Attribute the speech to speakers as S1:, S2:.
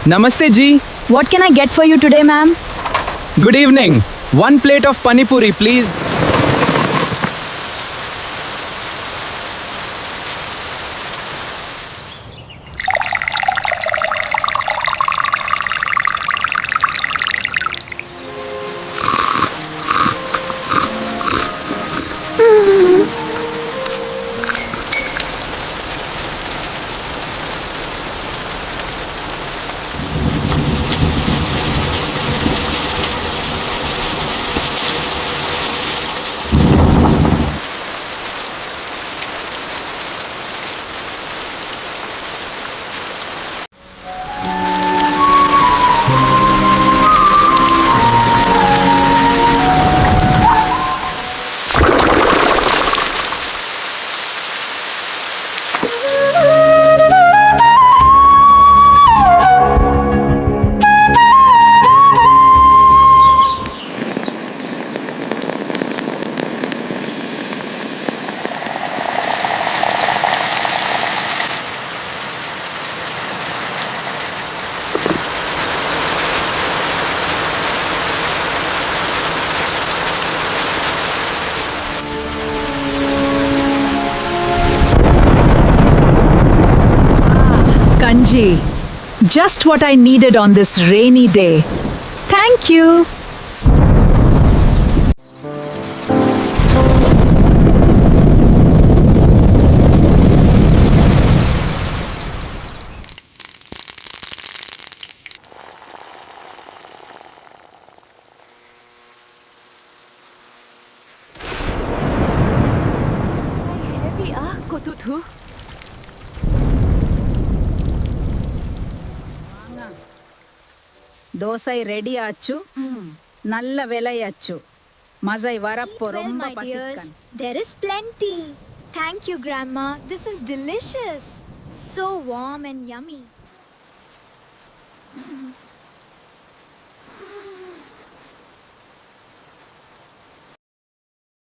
S1: Namaste ji.
S2: What can I get for you today, ma'am?
S1: Good evening. One plate of pani puri, please.
S3: Kanji, just what I needed on this rainy day. Thank you.
S4: Dosa ready ஆச்சு நல்ல விலையாச்சு மசை வரப்போ
S5: Well,
S4: ரொம்ப
S5: my dears,
S4: பசிக்கன்
S5: there is plenty. Thank you, Grandma. This is delicious. So warm and yummy.